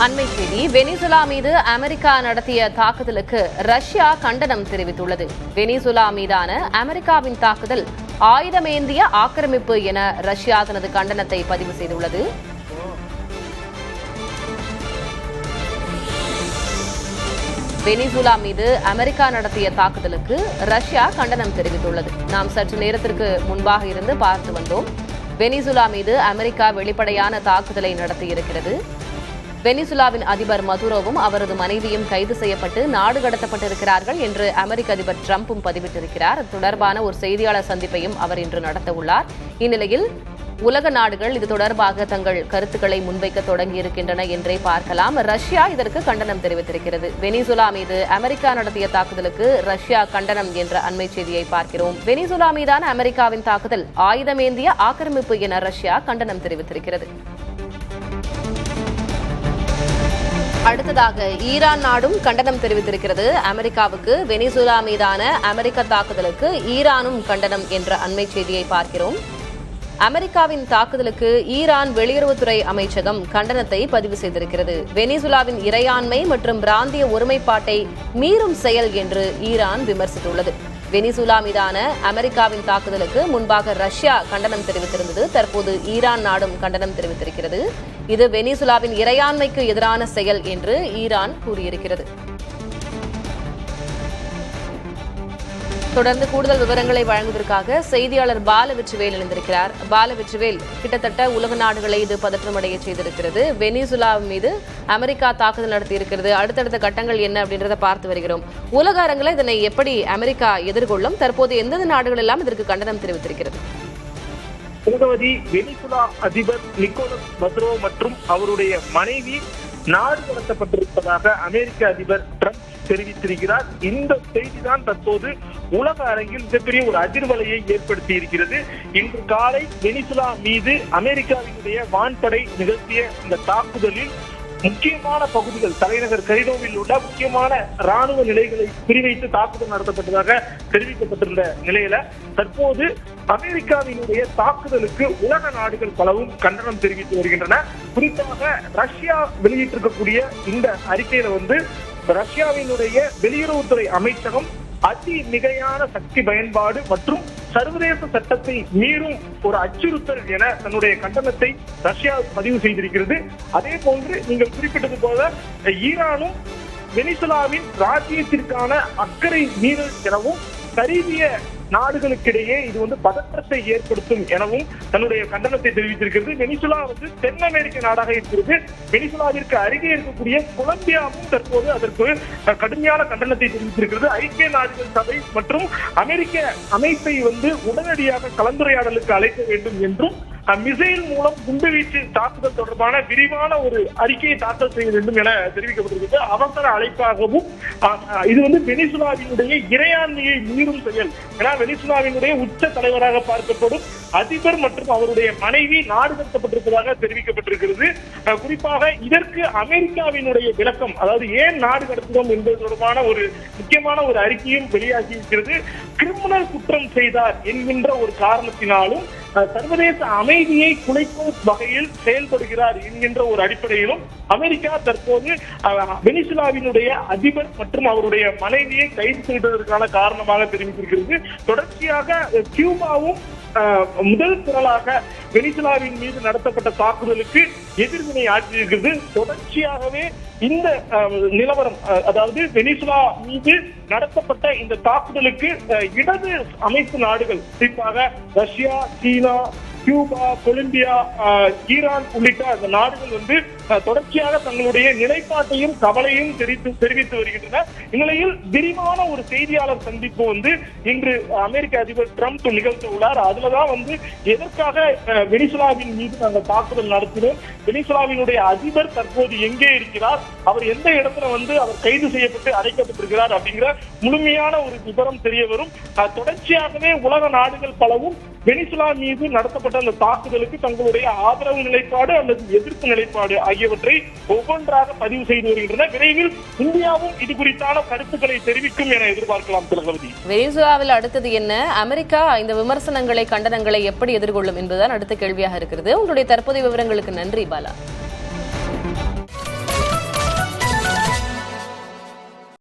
அண்மை செய்தி. வெனிசுலா மீது அமெரிக்கா நடத்திய தாக்குதலுக்கு ரஷ்யா கண்டனம் தெரிவித்துள்ளது. வெனிசுலா மீதான அமெரிக்காவின் தாக்குதல் ஆயுதமேந்திய ஆக்கிரமிப்பு என ரஷ்யா தனது கண்டனத்தை பதிவு செய்துள்ளது. வெனிசுலா மீது அமெரிக்கா நடத்திய தாக்குதலுக்கு ரஷ்யா கண்டனம் தெரிவித்துள்ளது. நாம் சற்று நேரத்திற்கு முன்பாக இருந்து பார்த்து வந்தோம். வெனிசுலா மீது அமெரிக்கா வெளிப்படையான தாக்குதலை நடத்தியிருக்கிறது. வெனிசுலாவின் அதிபர் மதுரோவும் அவரது மனைவியும் கைது செய்யப்பட்டு நாடு கடத்தப்பட்டிருக்கிறார்கள் என்று அமெரிக்க அதிபர் டிரம்பும் பதிவிட்டிருக்கிறார். அது தொடர்பான ஒரு செய்தியாளர் சந்திப்பையும் அவர் இன்று நடத்தவுள்ளார். இந்நிலையில் உலக நாடுகள் இது தொடர்பாக தங்கள் கருத்துக்களை முன்வைக்க தொடங்கியிருக்கின்றன என்றே பார்க்கலாம். ரஷ்யா இதற்கு கண்டனம் தெரிவித்திருக்கிறது. வெனிசுலா மீது அமெரிக்கா நடத்திய தாக்குதலுக்கு ரஷ்யா கண்டனம் என்ற அண்மை செய்தியை பார்க்கிறோம். வெனிசுலா மீதான அமெரிக்காவின் தாக்குதல் ஆயுதமேந்திய ஆக்கிரமிப்பு என ரஷ்யா கண்டனம் தெரிவித்திருக்கிறது. அடுத்ததாக ஈரான் நாடும் கண்டனம் தெரிவித்திருக்கிறது. அமெரிக்காவுக்கு வெனிசுலா மீதான அமெரிக்க தாக்குதலுக்கு ஈரானும் கண்டனம் என்ற அண்மை செய்தியை பார்க்கிறோம். அமெரிக்காவின் தாக்குதலுக்கு ஈரான் வெளியுறவுத்துறை அமைச்சகம் கண்டனத்தை பதிவு செய்திருக்கிறது. வெனிசுலாவின் இறையாண்மை மற்றும் பிராந்திய ஒருமைப்பாட்டை மீறும் செயல் என்று ஈரான் விமர்சித்துள்ளது. வெனிசுலா மீதான அமெரிக்காவின் தாக்குதலுக்கு முன்பாக ரஷ்யா கண்டனம் தெரிவித்திருந்தது. தற்போது ஈரான் நாடும் கண்டனம் தெரிவித்திருக்கிறது. இது வெனிசுலாவின் இறையாண்மைக்கு எதிரான செயல் என்று ஈரான் கூறியிருக்கிறது. தொடர்ந்து கூடுதல் விவரங்களை வழங்குவதற்காக செய்தியாளர் பாலவெற்றிவேல் இணைந்திருக்கிறார். பாலவெற்றிவேல், கிட்டத்தட்ட உலக நாடுகளை இது பதற்றமடைய செய்திருக்கிறது. வெனிசுலா மீது அமெரிக்கா தாக்குதல் நடத்தியிருக்கிறது. அடுத்தடுத்த கட்டங்கள் என்ன அப்படின்றத பார்த்து வருகிறோம். உலக அரங்கில் இதனை எப்படி அமெரிக்கா எதிர்கொள்ளும்? தற்போது எந்தெந்த நாடுகள் எல்லாம் இதற்கு கண்டனம் தெரிவித்திருக்கிறது? வெனிசுலா அதிபர் நிக்கோலஸ் மதுரோ மற்றும் அவருடைய மனைவி நாடு கடத்தப்பட்டிருப்பதாக அமெரிக்க அதிபர் டிரம்ப் தெரிவித்திருக்கிறார். இந்த செய்திதான் தற்போது உலக அரங்கில் மிகப்பெரிய ஒரு அதிர்வலையை ஏற்படுத்தி இருக்கிறது. இன்று காலை வெனிசுலா மீது அமெரிக்காவினுடைய வான்படை நிகழ்த்திய இந்த தாக்குதலில் முக்கியமான பகுதிகள், தலைநகர் கைரோவில் உள்ள முக்கியமான ராணுவ நிலைகளை குறிவைத்து தாக்குதல் நடத்தப்பட்டதாக தெரிவிக்கப்பட்டிருந்த நிலையில தற்போது அமெரிக்காவினுடைய தாக்குதலுக்கு உலக நாடுகள் பலவும் கண்டனம் தெரிவித்து வருகின்றன. குறிப்பாக ரஷ்யா வெளியிட்டிருக்கக்கூடிய இந்த அறிக்கையில ரஷ்யாவினுடைய வெளியுறவுத்துறை அமைச்சகம் அதி மிகையான சக்தி பயன்பாடு மற்றும் சர்வதேச சட்டத்தை மீறும் ஒரு அச்சுறுத்தல் என தன்னுடைய கண்டனத்தை ரஷ்யா பதிவு செய்திருக்கிறது. அதே போன்று நீங்கள் குறிப்பிட்டது போல ஈரானும் வெனிசுலாவின் ராஜ்யத்திற்கான அக்கறை மீறல் எனவும் கரீபிய நாடுகளுக்கிடையே இது பதற்றத்தை ஏற்படுத்தும் எனவும் தன்னுடைய கண்டனத்தை தெரிவித்திருக்கிறது. வெனிசுலா தென் அமெரிக்க நாடாக இருக்கிறது. வெனிசுலாவிற்கு அருகே இருக்கக்கூடிய கொலம்பியாவும் தற்போது அதற்கு கடுமையான கண்டனத்தை தெரிவித்திருக்கிறது. ஐக்கிய நாடுகள் சபை மற்றும் அமெரிக்க அமைப்பை உடனடியாக கலந்துரையாடலுக்கு அழைக்க வேண்டும் என்றும் மிசைல் மூலம் குண்டுவீச்சு தாக்குதல் தொடர்பான விரிவான ஒரு அறிக்கையை தாக்கல் செய்ய வேண்டும் என தெரிவிக்கப்பட்டிருக்கிறது. அவசர அழைப்பாகவும் இது வெனிசுலாவினுடைய இறையாண்மையை மீறும் செயல் என வெனிசுலாவினுடைய உச்ச தலைவராக பார்க்கப்படும் அதிபர் மற்றும் அவருடைய மனைவி நாடு கடத்தப்பட்டிருப்பதாக தெரிவிக்கப்பட்டிருக்கிறது. குறிப்பாக இதற்கு அமெரிக்காவினுடைய விளக்கம், அதாவது ஏன் நாடு கடத்துகிறோம் என்பது தொடர்பான ஒரு முக்கியமான ஒரு அறிக்கையும் வெளியாகி இருக்கிறது. கிரிமினல் குற்றம் செய்தார் என்கின்ற ஒரு காரணத்தினாலும் சர்வதேச அமைதியை குலைக்கும் வகையில் செயல்படுகிறார் என்கின்ற ஒரு அடிப்படையிலும் அமெரிக்கா தற்போது வெனிசுலாவினுடைய அதிபர் மற்றும் அவருடைய மனைவியை கைது செய்ததற்கான காரணமாக தெரிவித்திருக்கிறது. தொடர்ச்சியாக கியூபாவும் முதல் குரலாக வெனிசுலாவின் மீது நடத்தப்பட்ட தாக்குதலுக்கு எதிர்வினை ஆற்றியிருக்கிறது. தொடர்ச்சியாகவே இந்த நிலவரம், அதாவது வெனிசுலா மீது நடத்தப்பட்ட இந்த தாக்குதலுக்கு இடது அமைப்பு நாடுகள், குறிப்பாக ரஷ்யா, சீனா, கியூபா, கொலம்பியா, ஈரான் உள்ளிட்ட அந்த நாடுகள் தொடர்ச்சியாக தங்களுடைய நிலைப்பாட்டையும் கவலையும் தெரிவித்து வருகின்றன. இந்நிலையில் விரிவான ஒரு செய்தியாளர் சந்திப்பு இன்று அமெரிக்க அதிபர் டிரம்ப் நிகழ்த்த உள்ளார். அதுலதான் எதற்காக வெனிசுலாவின் மீது நாங்கள் தாக்குதல் நடத்தினோம், வெனிசுலாவினுடைய அதிபர் தற்போது எங்கே இருக்கிறார், அவர் எந்த இடத்துல அவர் கைது செய்யப்பட்டு அழைக்கப்பட்டிருக்கிறார் அப்படிங்கிற முழுமையான ஒரு விவரம் தெரிய வரும். தொடர்ச்சியாகவே உலக நாடுகள் பலவும் வெனிசுலா மீது நடத்தப்பட்ட அந்த தாக்குதலுக்கு தங்களுடைய ஆதரவு நிலைப்பாடு அல்லது எதிர்ப்பு நிலைப்பாடு ஆகியவற்றை ஒவ்வொன்றாக பதிவு செய்து வருகின்றன. விரைவில் இந்தியாவும் இது குறித்தான கருத்துக்களை தெரிவிக்கும் என எதிர்பார்க்கலாம். திலகவதி, வெனிசுலாவில் அடுத்தது என்ன? அமெரிக்கா இந்த விமர்சனங்களை, கண்டனங்களை எப்படி எதிர்கொள்ளும் என்பதுதான் அடுத்த கேள்வியாக இருக்கிறது. உங்களுடைய தற்போதைய விவரங்களுக்கு நன்றி பாலா.